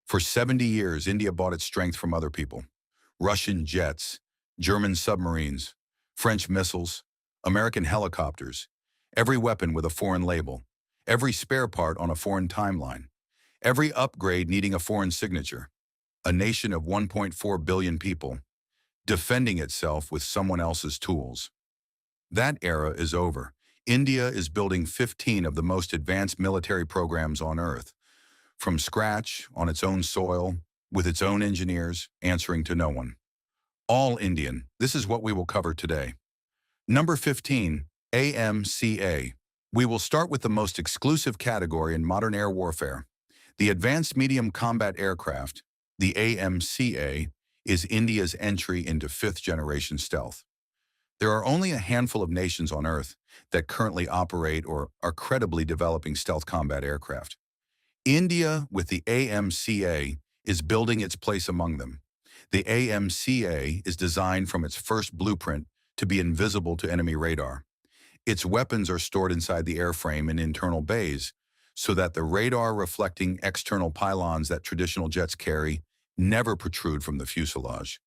For 70 years, India bought its strength from other people. Russian jets, German submarines, French missiles, American helicopters, every weapon with a foreign label, every spare part on a foreign timeline, every upgrade needing a foreign signature. A nation of 1.4 billion people, defending itself with someone else's tools. That era is over. India is building 15 of the most advanced military programs on Earth, from scratch, on its own soil, with its own engineers, answering to no one. All Indian. This is what we will cover today. Number 15, AMCA. We will start with the most exclusive category in modern air warfare. The Advanced Medium Combat Aircraft, the AMCA, is India's entry into fifth-generation stealth. There are only a handful of nations on Earth that currently operate or are credibly developing stealth combat aircraft. India, with the AMCA, is building its place among them. The AMCA is designed from its first blueprint to be invisible to enemy radar. Its weapons are stored inside the airframe in internal bays, so that the radar-reflecting external pylons that traditional jets carry never protrude from the fuselage.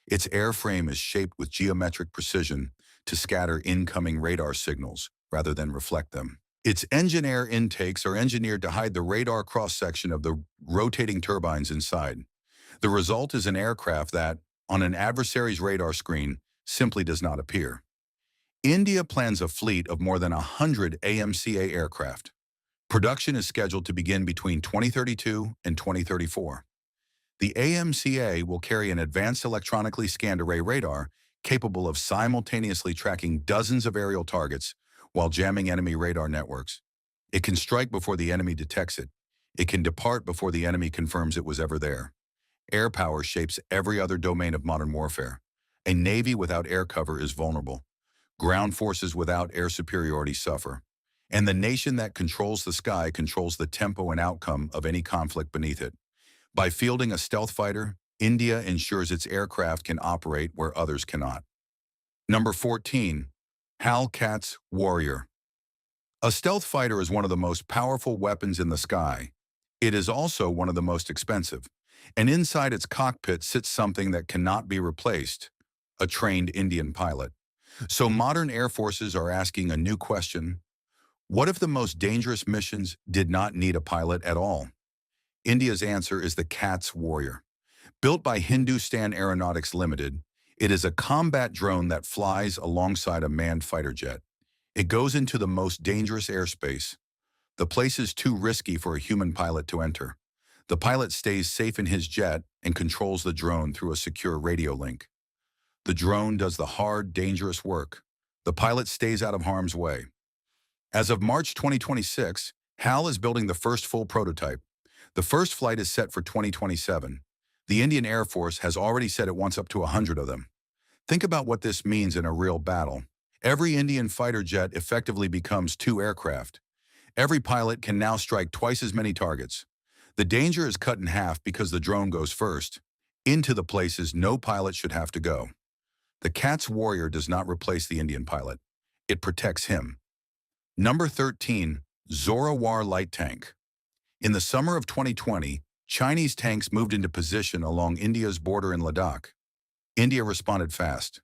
Its airframe is shaped with geometric precision to scatter incoming radar signals rather than reflect them. Its engine air intakes are engineered to hide the radar cross-section of the rotating turbines inside. The result is an aircraft that, on an adversary's radar screen, simply does not appear. India plans a fleet of more than 100 AMCA aircraft. Production is scheduled to begin between 2032 and 2034. The AMCA will carry an advanced electronically scanned array radar capable of simultaneously tracking dozens of aerial targets while jamming enemy radar networks. It can strike before the enemy detects it. It can depart before the enemy confirms it was ever there. Air power shapes every other domain of modern warfare. A navy without air cover is vulnerable. Ground forces without air superiority suffer. And the nation that controls the sky controls the tempo and outcome of any conflict beneath it. By fielding a stealth fighter, India ensures its aircraft can operate where others cannot. Number 14, Hellcat's Warrior. A stealth fighter is one of the most powerful weapons in the sky. It is also one of the most expensive. And inside its cockpit sits something that cannot be replaced, a trained Indian pilot. So modern air forces are asking a new question. What if the most dangerous missions did not need a pilot at all? India's answer is the CATS Warrior. Built by Hindustan Aeronautics Limited, it is a combat drone that flies alongside a manned fighter jet. It goes into the most dangerous airspace, the places too risky for a human pilot to enter. The pilot stays safe in his jet and controls the drone through a secure radio link. The drone does the hard, dangerous work. The pilot stays out of harm's way. As of March 2026, HAL is building the first full prototype. The first flight is set for 2027. The Indian Air Force has already said it wants up to 100 of them. Think about what this means in a real battle. Every Indian fighter jet effectively becomes 2 aircraft. Every pilot can now strike twice as many targets. The danger is cut in half because the drone goes first, into the places no pilot should have to go. The CATS Warrior does not replace the Indian pilot. It protects him. Number 13, Zorawar Light Tank. In the summer of 2020, Chinese tanks moved into position along India's border in Ladakh. India responded fast.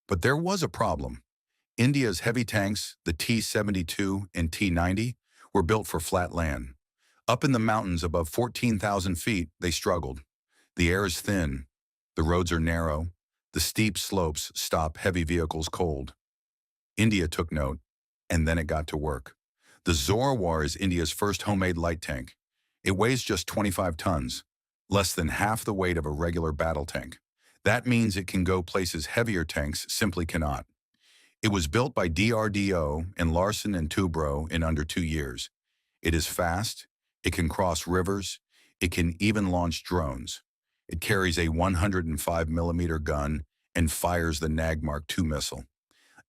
But there was a problem. India's heavy tanks, the T-72 and T-90, were built for flat land. Up in the mountains above 14,000 feet, they struggled. The air is thin. The roads are narrow. The steep slopes stop heavy vehicles cold. India took note, and then it got to work. The Zorawar is India's first homemade light tank. It weighs just 25 tons, less than half the weight of a regular battle tank. That means it can go places heavier tanks simply cannot. It was built by DRDO and Larsen and Toubro in under 2 years. It is fast, it can cross rivers, it can even launch drones. It carries a 105mm gun and fires the Nagmark 2 missile,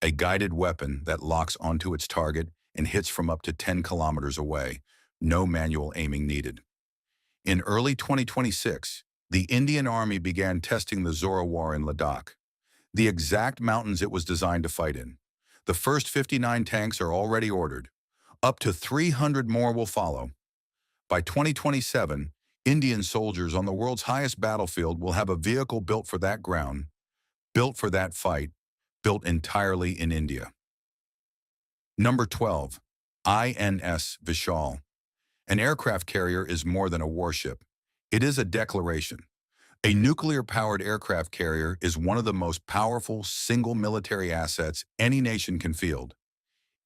a guided weapon that locks onto its target and hits from up to 10 kilometers away. No manual aiming needed. In early 2026, the Indian Army began testing the Zorawar in Ladakh, the exact mountains it was designed to fight in. The first 59 tanks are already ordered. Up to 300 more will follow. By 2027, Indian soldiers on the world's highest battlefield will have a vehicle built for that ground, built for that fight, built entirely in India. Number 12. INS Vishal. An aircraft carrier is more than a warship. It is a declaration. A nuclear-powered aircraft carrier is one of the most powerful single military assets any nation can field.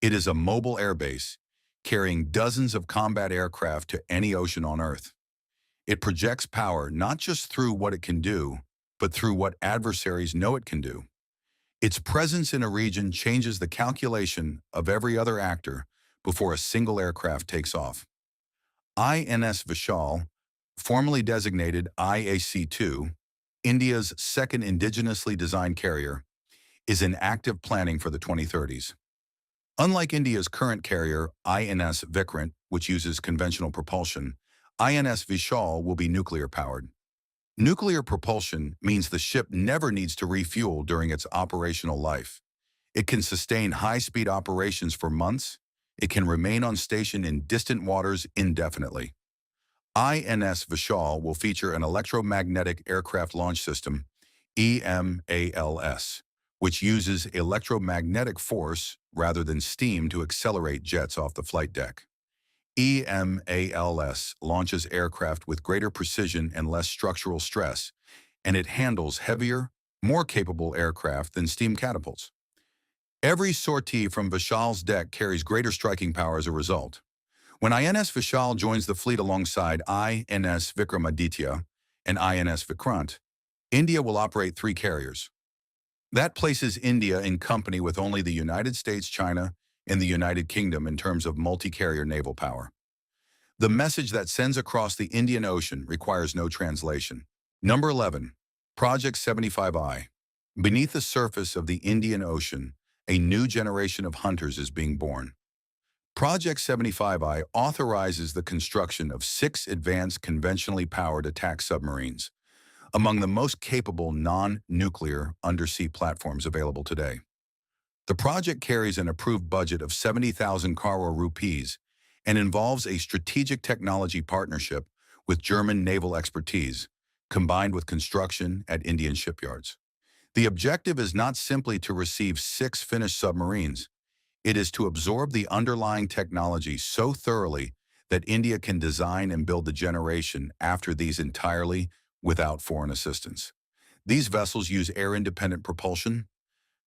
It is a mobile airbase, carrying dozens of combat aircraft to any ocean on Earth. It projects power not just through what it can do, but through what adversaries know it can do. Its presence in a region changes the calculation of every other actor before a single aircraft takes off. INS Vishal, formerly designated IAC-2, India's second indigenously designed carrier, is in active planning for the 2030s. Unlike India's current carrier, INS Vikrant, which uses conventional propulsion, INS Vishal will be nuclear-powered. Nuclear propulsion means the ship never needs to refuel during its operational life. It can sustain high-speed operations for months. It can remain on station in distant waters indefinitely. INS Vishal will feature an electromagnetic aircraft launch system, EMALS, which uses electromagnetic force rather than steam to accelerate jets off the flight deck. EMALS launches aircraft with greater precision and less structural stress, and it handles heavier, more capable aircraft than steam catapults. Every sortie from Vishal's deck carries greater striking power as a result. When INS Vishal joins the fleet alongside INS Vikramaditya and INS Vikrant, India will operate 3 carriers. That places India in company with only the United States, China, and the United Kingdom in terms of multi-carrier naval power. The message that sends across the Indian Ocean requires no translation. Number 11. Project 75I. Beneath the surface of the Indian Ocean, a new generation of hunters is being born. Project 75I authorizes the construction of 6 advanced conventionally powered attack submarines, among the most capable non-nuclear undersea platforms available today. The project carries an approved budget of 70,000 crore rupees and involves a strategic technology partnership with German naval expertise, combined with construction at Indian shipyards. The objective is not simply to receive 6 finished submarines. It is to absorb the underlying technology so thoroughly that India can design and build the generation after these entirely without foreign assistance. These vessels use air-independent propulsion,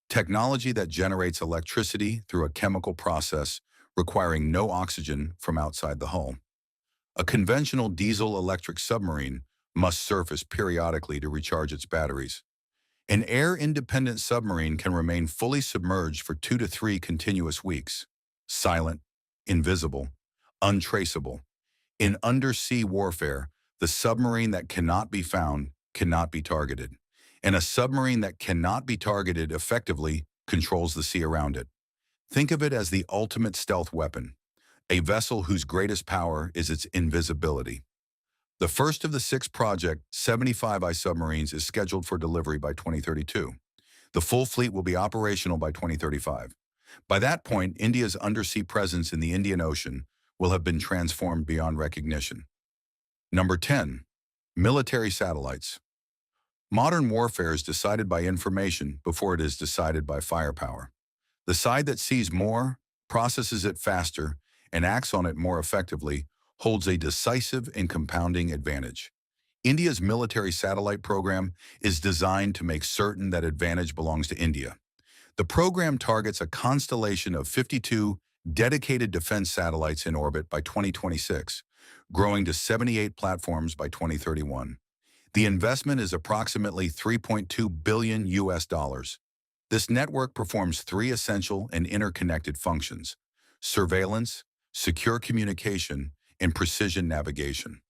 technology that generates electricity through a chemical process requiring no oxygen from outside the hull. A conventional diesel-electric submarine must surface periodically to recharge its batteries. An air-independent submarine can remain fully submerged for 2 to 3 continuous weeks, silent, invisible, untraceable. In undersea warfare, the submarine that cannot be found cannot be targeted, and a submarine that cannot be targeted effectively controls the sea around it. Think of it as the ultimate stealth weapon, a vessel whose greatest power is its invisibility. The first of the 6 Project 75I submarines is scheduled for delivery by 2032. The full fleet will be operational by 2035. By that point, India's undersea presence in the Indian Ocean will have been transformed beyond recognition. Number 10. Military satellites. Modern warfare is decided by information before it is decided by firepower. The side that sees more, processes it faster, and acts on it more effectively holds a decisive and compounding advantage. India's military satellite program is designed to make certain that advantage belongs to India. The program targets a constellation of 52 dedicated defense satellites in orbit by 2026, growing to 78 platforms by 2031. The investment is approximately $3.2 billion US. This network performs 3 essential and interconnected functions: surveillance, secure communication, and precision navigation.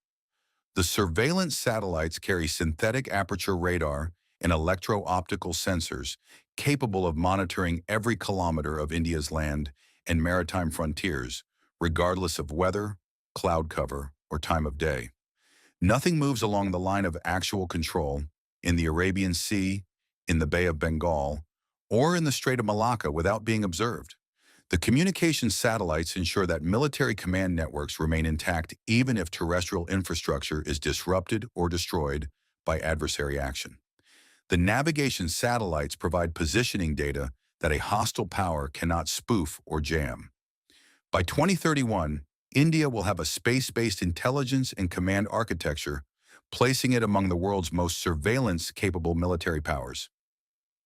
The surveillance satellites carry synthetic aperture radar and electro-optical sensors capable of monitoring every kilometer of India's land and maritime frontiers, regardless of weather, cloud cover, or time of day. Nothing moves along the line of actual control in the Arabian Sea, in the Bay of Bengal, or in the Strait of Malacca without being observed. The communication satellites ensure that military command networks remain intact even if terrestrial infrastructure is disrupted or destroyed by adversary action. The navigation satellites provide positioning data that a hostile power cannot spoof or jam. By 2031, India will have a space-based intelligence and command architecture, placing it among the world's most surveillance-capable military powers.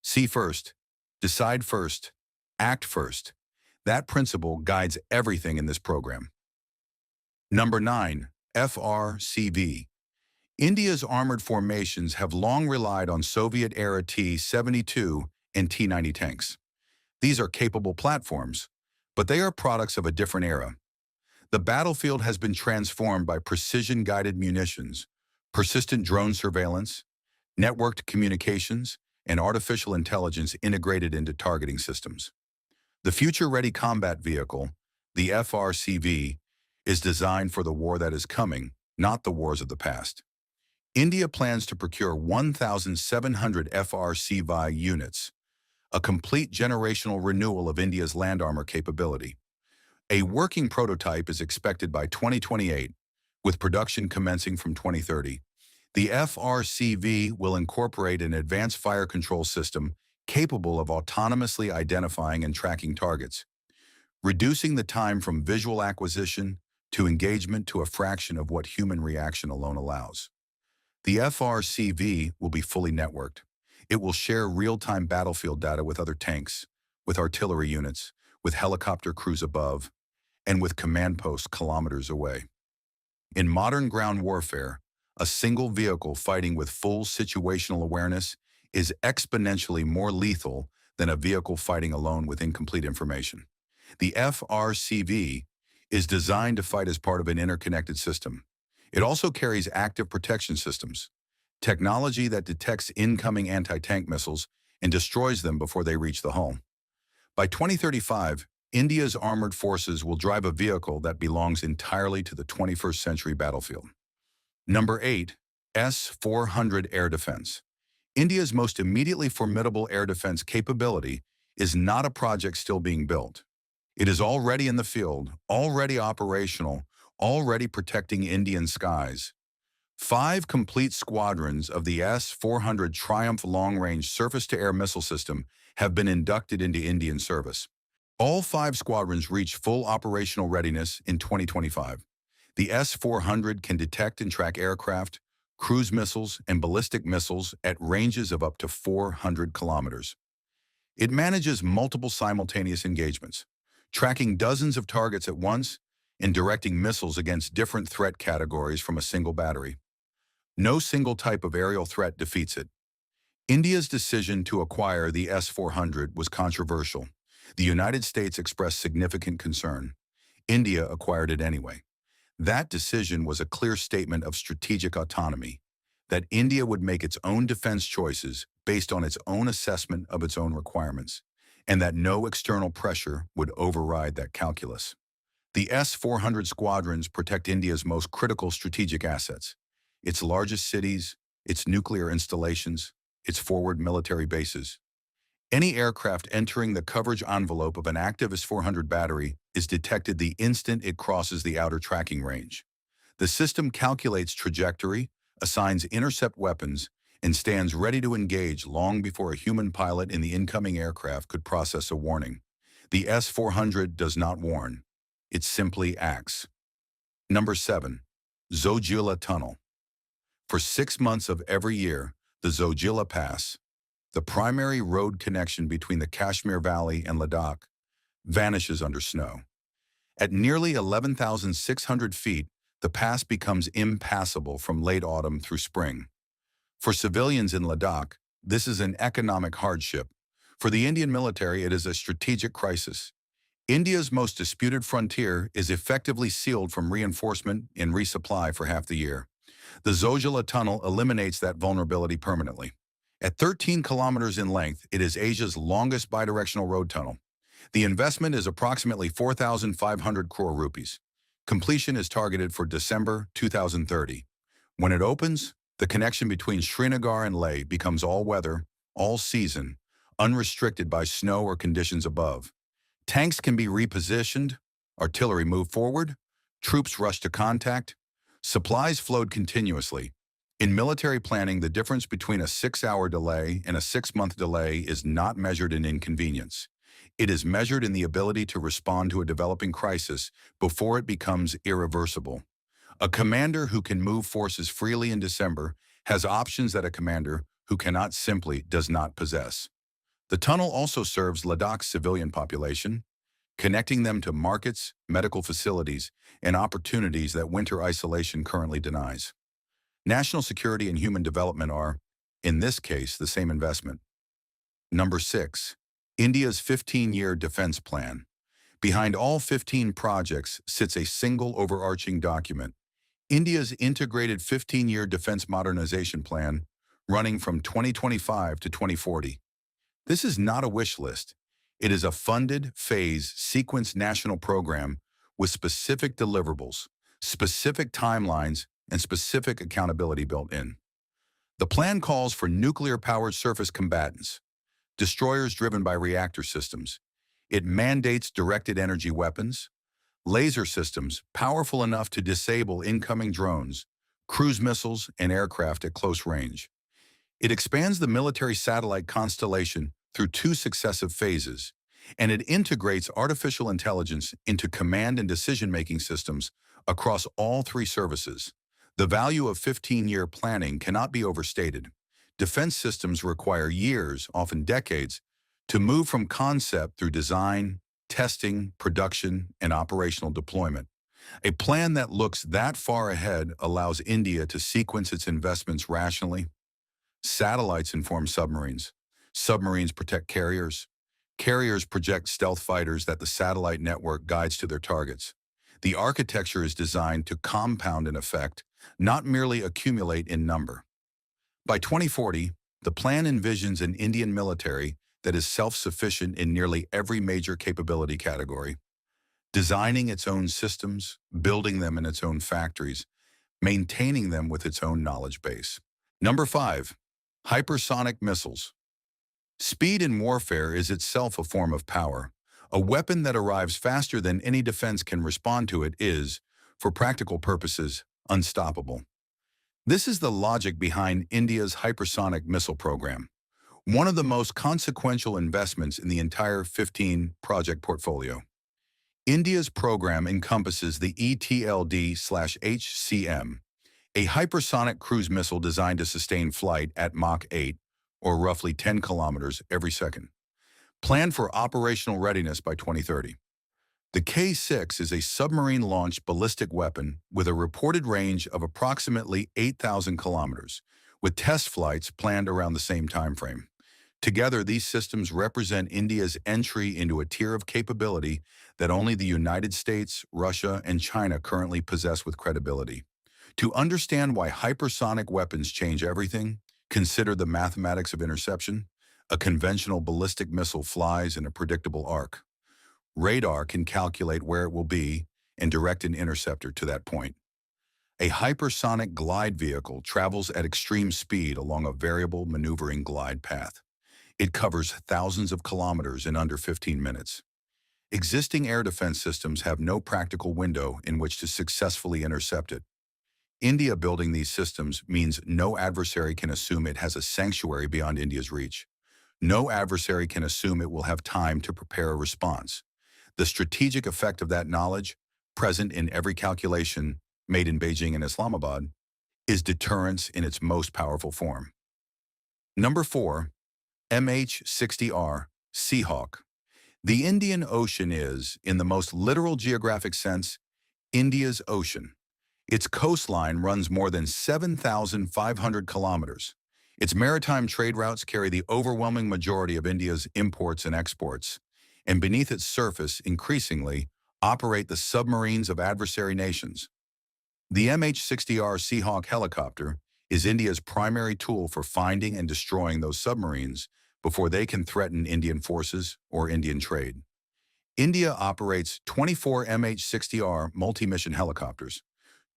See first, decide first, act first. That principle guides everything in this program. Number 9. FRCV. India's armored formations have long relied on Soviet-era T-72 and T-90 tanks. These are capable platforms, but they are products of a different era. The battlefield has been transformed by precision-guided munitions, persistent drone surveillance, networked communications, and artificial intelligence integrated into targeting systems. The Future-Ready Combat Vehicle, the FRCV, is designed for the war that is coming, not the wars of the past. India plans to procure 1,700 FRCV units, a complete generational renewal of India's land armor capability. A working prototype is expected by 2028, with production commencing from 2030. The FRCV will incorporate an advanced fire control system capable of autonomously identifying and tracking targets, reducing the time from visual acquisition to engagement to a fraction of what human reaction alone allows. The FRCV will be fully networked. It will share real-time battlefield data with other tanks, with artillery units, with helicopter crews above, and with command posts kilometers away. In modern ground warfare, a single vehicle fighting with full situational awareness is exponentially more lethal than a vehicle fighting alone with incomplete information. The FRCV is designed to fight as part of an interconnected system. It also carries active protection systems, technology that detects incoming anti-tank missiles and destroys them before they reach the hull. By 2035, India's armored forces will drive a vehicle that belongs entirely to the 21st century battlefield. Number 8. S-400 Air Defense. India's most immediately formidable air defense capability is not a project still being built. It is already in the field, already operational, already protecting Indian skies. 5 complete squadrons of the S-400 Triumph long-range surface-to-air missile system have been inducted into Indian service. All 5 squadrons reach full operational readiness in 2025. The S-400 can detect and track aircraft, cruise missiles, and ballistic missiles at ranges of up to 400 kilometers. It manages multiple simultaneous engagements, tracking dozens of targets at once and directing missiles against different threat categories from a single battery. No single type of aerial threat defeats it. India's decision to acquire the S-400 was controversial. The United States expressed significant concern. India acquired it anyway. That decision was a clear statement of strategic autonomy, that India would make its own defense choices based on its own assessment of its own requirements, and that no external pressure would override that calculus. The S-400 squadrons protect India's most critical strategic assets, its largest cities, its nuclear installations, its forward military bases. Any aircraft entering the coverage envelope of an active S-400 battery is detected the instant it crosses the outer tracking range. The system calculates trajectory, assigns intercept weapons, and stands ready to engage long before a human pilot in the incoming aircraft could process a warning. The S-400 does not warn. It simply acts. Number 7. Zojila Tunnel. For 6 months of every year, the Zojila Pass, the primary road connection between the Kashmir Valley and Ladakh, vanishes under snow. At nearly 11,600 feet, the pass becomes impassable from late autumn through spring. For civilians in Ladakh, this is an economic hardship. For the Indian military, it is a strategic crisis. India's most disputed frontier is effectively sealed from reinforcement and resupply for half the year. The Zojila Tunnel eliminates that vulnerability permanently. At 13 kilometers in length, it is Asia's longest bidirectional road tunnel. The investment is approximately 4,500 crore rupees. Completion is targeted for December 2030. When it opens, the connection between Srinagar and Leh becomes all-weather, all-season, unrestricted by snow or conditions above. Tanks can be repositioned, artillery move forward, troops rush to contact, supplies flowed continuously. In military planning, the difference between a 6-hour delay and a 6-month delay is not measured in inconvenience. It is measured in the ability to respond to a developing crisis before it becomes irreversible. A commander who can move forces freely in December has options that a commander who cannot simply does not possess. The tunnel also serves Ladakh's civilian population, connecting them to markets, medical facilities, and opportunities that winter isolation currently denies. National security and human development are, in this case, the same investment. Number 6. India's 15-year defense plan. Behind all 15 projects sits a single overarching document, India's integrated 15-year defense modernization plan, running from 2025 to 2040. This is not a wish list. It is a funded, phased, sequenced national program with specific deliverables, specific timelines, and specific accountability built in. The plan calls for nuclear-powered surface combatants, destroyers driven by reactor systems. It mandates directed energy weapons, laser systems powerful enough to disable incoming drones, cruise missiles, and aircraft at close range. It expands the military satellite constellation through 2 successive phases, and it integrates artificial intelligence into command and decision-making systems across all 3 services. The value of 15-year planning cannot be overstated. Defense systems require years, often decades, to move from concept through design, testing, production, and operational deployment. A plan that looks that far ahead allows India to sequence its investments rationally. Satellites inform submarines. Submarines protect carriers. Carriers project stealth fighters that the satellite network guides to their targets. The architecture is designed to compound in effect, not merely accumulate in number. By 2040, the plan envisions an Indian military that is self-sufficient in nearly every major capability category, designing its own systems, building them in its own factories, maintaining them with its own knowledge base. Number 5. Hypersonic missiles. Speed in warfare is itself a form of power. A weapon that arrives faster than any defense can respond to it is, for practical purposes, unstoppable. This is the logic behind India's hypersonic missile program, one of the most consequential investments in the entire 15-project portfolio. India's program encompasses the ETLD/HCM, a hypersonic cruise missile designed to sustain flight at Mach 8, or roughly 10 kilometers every second, planned for operational readiness by 2030. The K-6 is a submarine-launched ballistic weapon with a reported range of approximately 8,000 kilometers, with test flights planned around the same timeframe. Together, these systems represent India's entry into a tier of capability that only the United States, Russia, and China currently possess with credibility. To understand why hypersonic weapons change everything, consider the mathematics of interception. A conventional ballistic missile flies in a predictable arc. Radar can calculate where it will be and direct an interceptor to that point. A hypersonic glide vehicle travels at extreme speed along a variable maneuvering glide path. It covers thousands of kilometers in under 15 minutes. Existing air defense systems have no practical window in which to successfully intercept it. India building these systems means no adversary can assume it has a sanctuary beyond India's reach. No adversary can assume it will have time to prepare a response. The strategic effect of that knowledge, present in every calculation made in Beijing and Islamabad, is deterrence in its most powerful form. Number 4. MH-60R Seahawk. The Indian Ocean is, in the most literal geographic sense, India's ocean. Its coastline runs more than 7,500 kilometers. Its maritime trade routes carry the overwhelming majority of India's imports and exports, and beneath its surface, increasingly, operate the submarines of adversary nations. The MH-60R Seahawk helicopter is India's primary tool for finding and destroying those submarines before they can threaten Indian forces or Indian trade. India operates 24 MH-60R multi-mission helicopters.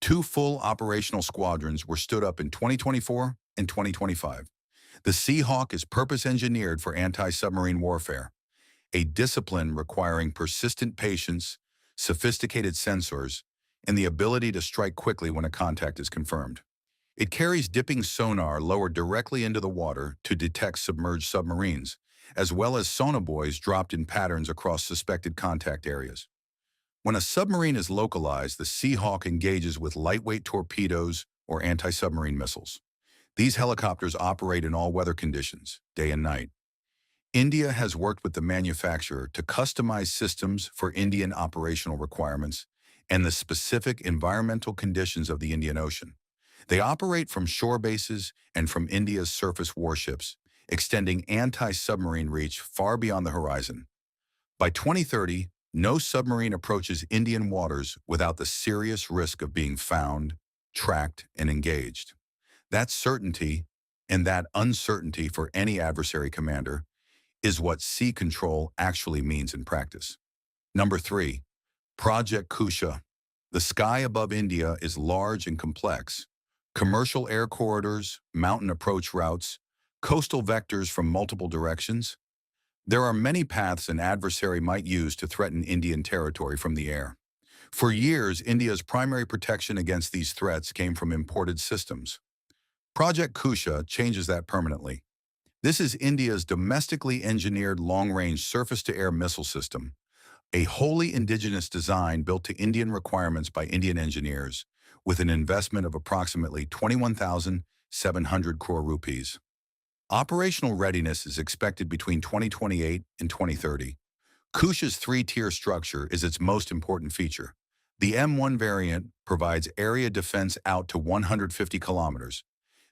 2 full operational squadrons were stood up in 2024 and 2025. The Seahawk is purpose-engineered for anti-submarine warfare. a discipline requiring persistent patience, sophisticated sensors, and the ability to strike quickly when a contact is confirmed. It carries dipping sonar lowered directly into the water to detect submerged submarines, as well as sonobuoys dropped in patterns across suspected contact areas. When a submarine is localized, the Seahawk engages with lightweight torpedoes or anti-submarine missiles. These helicopters operate in all weather conditions, day and night. India has worked with the manufacturer to customize systems for Indian operational requirements and the specific environmental conditions of the Indian Ocean. They operate from shore bases and from India's surface warships, extending anti-submarine reach far beyond the horizon. By 2030, no submarine approaches Indian waters without the serious risk of being found, tracked, and engaged. That certainty, and that uncertainty for any adversary commander, is what sea control actually means in practice. Number 3. Project Kusha. The sky above India is large and complex. Commercial air corridors, mountain approach routes, coastal vectors from multiple directions. There are many paths an adversary might use to threaten Indian territory from the air. For years, India's primary protection against these threats came from imported systems. Project Kusha changes that permanently. This is India's domestically engineered long-range surface-to-air missile system, a wholly indigenous design built to Indian requirements by Indian engineers, with an investment of approximately 21,700 crore rupees. Operational readiness is expected between 2028 and 2030. Kusha's three-tier structure is its most important feature. The M1 variant provides area defense out to 150 kilometers.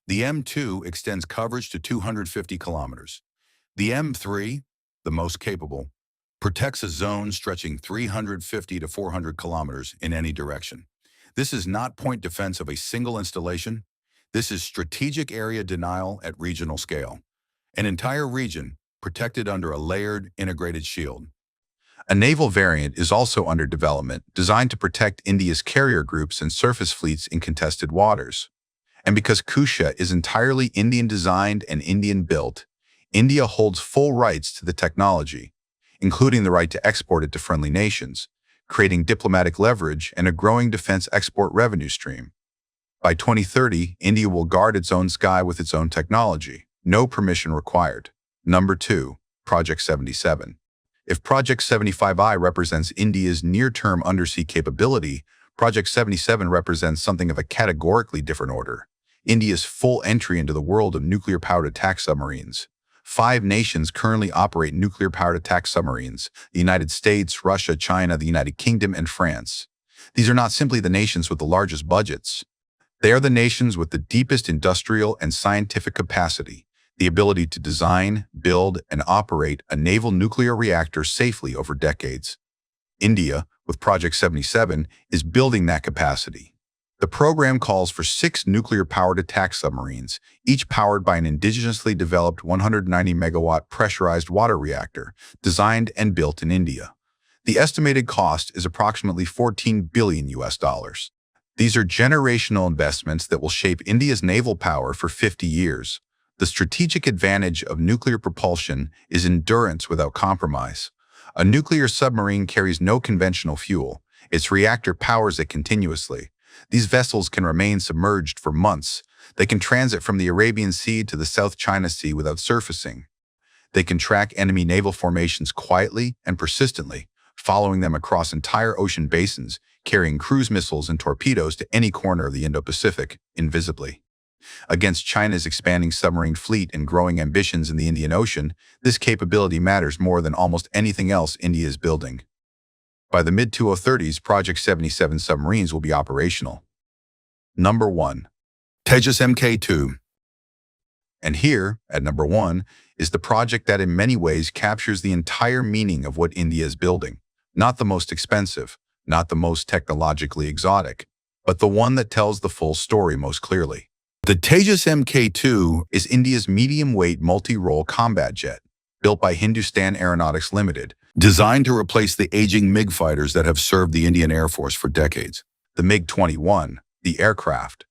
The M2 extends coverage to 250 kilometers. The M3, the most capable, protects a zone stretching 350 to 400 kilometers in any direction. This is not point defense of a single installation. This is strategic area denial at regional scale. An entire region protected under a layered, integrated shield. A naval variant is also under development, designed to protect India's carrier groups and surface fleets in contested waters. And because Kusha is entirely Indian-designed and Indian-built, India holds full rights to the technology, including the right to export it to friendly nations, creating diplomatic leverage and a growing defense export revenue stream. By 2030, India will guard its own sky with its own technology. No permission required. Number 2. Project 77. If Project 75I represents India's near-term undersea capability, Project 77 represents something of a categorically different order. India's full entry into the world of nuclear-powered attack submarines. 5 nations currently operate nuclear-powered attack submarines: the United States, Russia, China, the United Kingdom, and France. These are not simply the nations with the largest budgets. They are the nations with the deepest industrial and scientific capacity, the ability to design, build, and operate a naval nuclear reactor safely over decades. India, with Project 77, is building that capacity. The program calls for 6 nuclear-powered attack submarines, each powered by an indigenously developed 190-megawatt pressurized water reactor, designed and built in India. The estimated cost is approximately $14 billion. These are generational investments that will shape India's naval power for 50 years. The strategic advantage of nuclear propulsion is endurance without compromise. A nuclear submarine carries no conventional fuel. Its reactor powers it continuously. These vessels can remain submerged for months. They can transit from the Arabian Sea to the South China Sea without surfacing. They can track enemy naval formations quietly and persistently, following them across entire ocean basins, carrying cruise missiles and torpedoes to any corner of the Indo-Pacific, invisibly. Against China's expanding submarine fleet and growing ambitions in the Indian Ocean, this capability matters more than almost anything else India is building. By the mid-2030s, Project 77 submarines will be operational. Number 1. Tejas MK2. And here, at number 1, is the project that in many ways captures the entire meaning of what India is building. Not the most expensive, not the most technologically exotic, but the one that tells the full story most clearly. The Tejas MK2 is India's medium-weight multi-role combat jet, built by Hindustan Aeronautics Limited, designed to replace the aging MiG fighters that have served the Indian Air Force for decades. The MiG-21, the aircraft.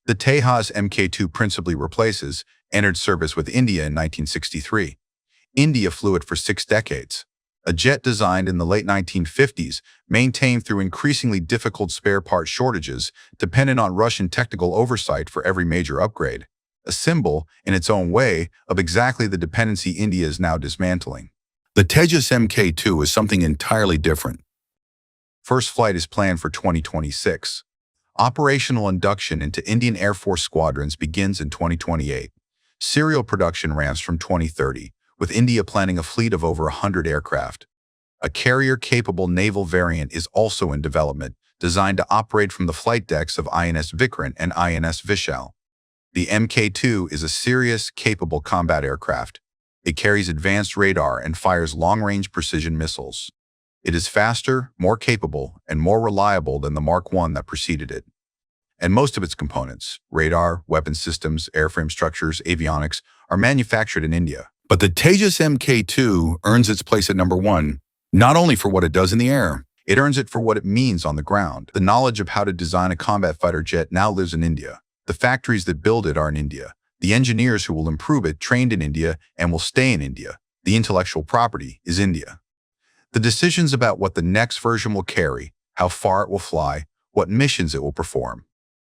The Tejas MK2 principally replaces, entered service with India in 1963. India flew it for 6 decades. a jet designed in the late 1950s, maintained through increasingly difficult spare part shortages, dependent on Russian technical oversight for every major upgrade. A symbol, in its own way, of exactly the dependency India is now dismantling. The Tejas MK2 is something entirely different. First flight is planned for 2026. Operational induction into Indian Air Force squadrons begins in 2028. Serial production ramps from 2030, with India planning a fleet of over 100 aircraft. A carrier-capable naval variant is also in development, designed to operate from the flight decks of INS Vikrant and INS Vishal. The MK2 is a serious, capable combat aircraft. It carries advanced radar and fires long-range precision missiles. It is faster, more capable, and more reliable than the Mark I that preceded it. And most of its components, radar, weapon systems, airframe structures, avionics, are manufactured in India. But the Tejas MK2 earns its place at number 1, not only for what it does in the air, it earns it for what it means on the ground. The knowledge of how to design a combat fighter jet now lives in India. The factories that build it are in India. The engineers who will improve it trained in India and will stay in India. The intellectual property is India. The decisions about what the next version will carry, how far it will fly, what missions it will perform,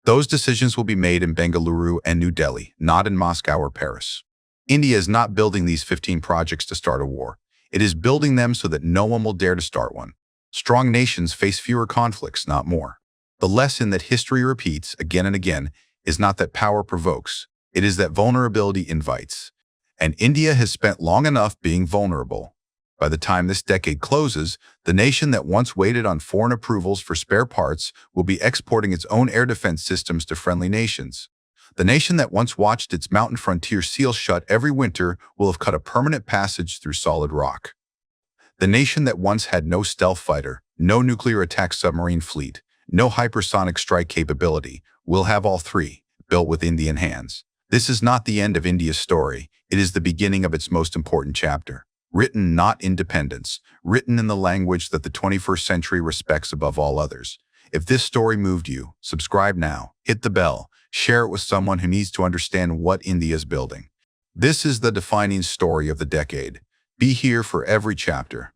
those decisions will be made in Bengaluru and New Delhi, not in Moscow or Paris. India is not building these 15 projects to start a war. It is building them so that no one will dare to start one. Strong nations face fewer conflicts, not more. The lesson that history repeats again and again is not that power provokes, it is that vulnerability invites. And India has spent long enough being vulnerable. By the time this decade closes, the nation that once waited on foreign approvals for spare parts will be exporting its own air defense systems to friendly nations. The nation that once watched its mountain frontier seal shut every winter will have cut a permanent passage through solid rock. The nation that once had no stealth fighter, no nuclear attack submarine fleet, no hypersonic strike capability, will have all three, built with Indian hands. This is not the end of India's story. It is the beginning of its most important chapter. Written not independence, written in the language that the 21st century respects above all others. If this story moved you, subscribe now, hit the bell, share it with someone who needs to understand what India is building. This is the defining story of the decade. Be here for every chapter.